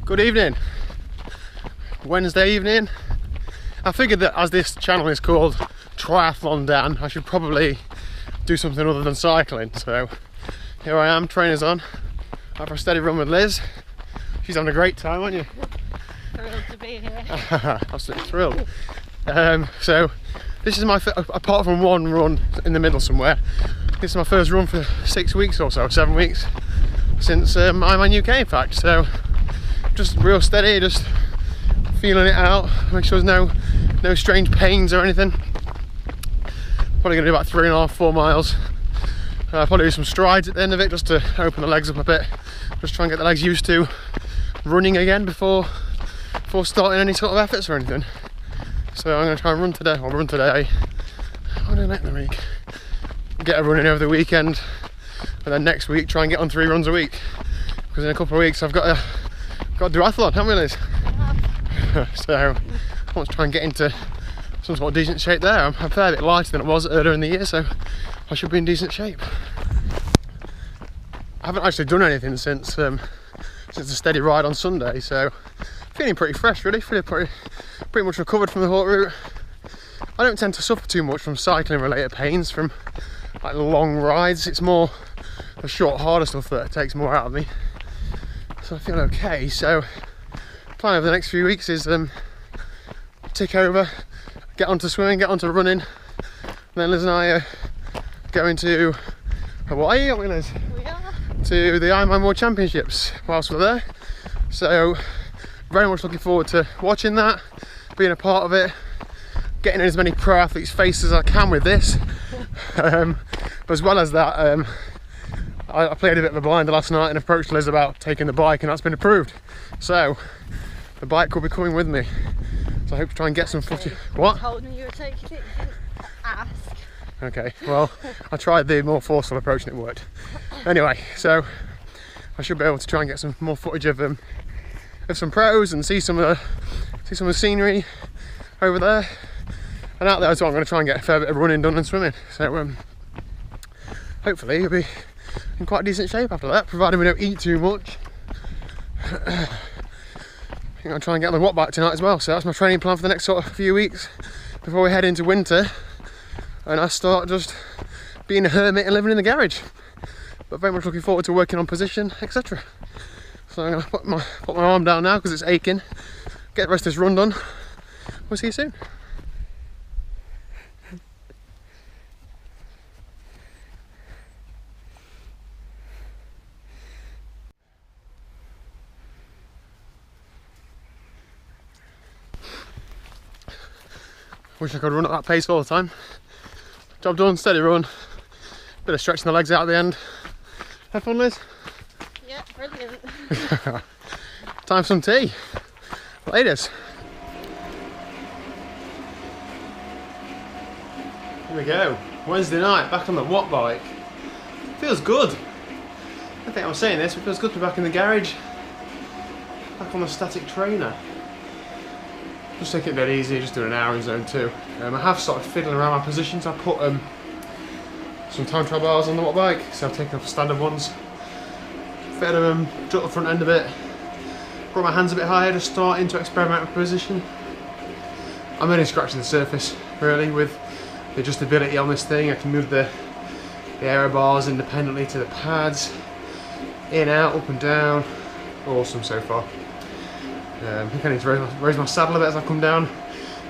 Good evening. Wednesday evening. I figured that as this channel is called TRIATHLONDan, I should probably do something other than cycling. So here I am, trainers on, out for a steady run with Liz. She's having a great time, aren't you? Thrilled to be here. Absolutely thrilled. So this is my, apart from one run in the middle somewhere, this is my first run for 6 weeks or so, 7 weeks, since Ironman UK in fact. So just real steady, just feeling it out, make sure there's no strange pains or anything. Probably going to do about 3.5–4 miles. Probably do some strides at the end of it just to open the legs up a bit, just try and get the legs used to running again before starting any sort of efforts or anything. So I'm going to try and run today, or run today. What do I do next week? Get a run in over the weekend, and then next week try and get on 3 runs a week. Because in a couple of weeks I've got to do triathlon, haven't we, Liz? So I want to try and get into some sort of decent shape there. I'm a fair bit lighter than it was earlier in the year, so I should be in decent shape. I haven't actually done anything since the steady ride on Sunday, so feeling pretty fresh really, feeling pretty much recovered from the haute route. I don't tend to suffer too much from cycling related pains from like long rides. It's more the short, harder stuff that takes more out of me. So I feel okay. So plan over the next few weeks is tick over, get onto swimming, get onto running, and then Liz and I are going to Hawaii, aren't we, Liz? We are. To the Ironman World Championships whilst we're there. So very much looking forward to watching that, being a part of it, getting in as many pro athletes' faces as I can with this. But as well as that, I played a bit of a blinder last night and approached Liz about taking the bike, and that's been approved. So the bike will be coming with me. So I hope to try and get some footage. What? I told me you were taking it. You didn't ask. Okay, well, I tried the more forceful approach and it worked. Anyway, so I should be able to try and get some more footage of some pros and see some of the scenery over there. And out there as well, I'm going to try and get a fair bit of running done and swimming. So hopefully you'll be in quite decent shape after that, provided we don't eat too much. I think I'll try and get on the watt bike tonight as well. So that's my training plan for the next sort of few weeks before we head into winter and I start just being a hermit and living in the garage. But very much looking forward to working on position, etc. So I'm going to put my arm down now because it's aching. Get the rest of this run done. We'll see you soon. Wish I could run at that pace all the time. Job done, steady run. Bit of stretching the legs out at the end. Have fun, Liz? Yeah, brilliant. Time for some tea. Ladies. Here we go. Wednesday night, back on the watt bike. Feels good. I don't think I was saying this, but it feels good to be back in the garage. Back on the static trainer. Just take it a bit easy, just doing an hour in zone 2. I have started fiddling around my positions. I put some time trial bars on the watt bike, so I've taken off the standard ones, fed them, dropped the front end a bit, brought my hands a bit higher, just starting to experiment with position. I'm only scratching the surface really with the adjustability on this thing. I can move the aero bars independently to the pads, in, out, up and down. Awesome so far. I think I need to raise my saddle a bit as I come down.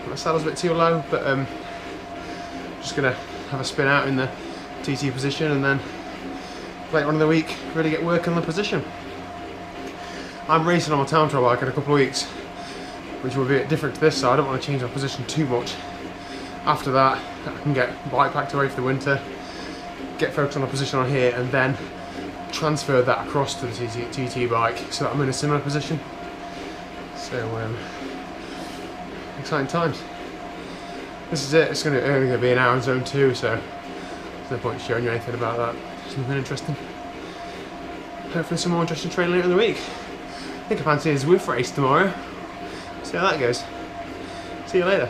My saddle's a bit too low, but just gonna have a spin out in the TT position and then later on in the week really get working on the position. I'm racing on my time trial bike in a couple of weeks, which will be a bit different to this, so I don't want to change my position too much. After that, I can get bike packed away for the winter, get focused on the position on here, and then transfer that across to the TT bike so that I'm in a similar position. So exciting times. This is it. It's only going to be an hour in zone 2, so there's no point showing you anything about that. It's nothing interesting. Hopefully some more interesting training later in the week. I think I fancy his Woof race tomorrow. See how that goes. See you later.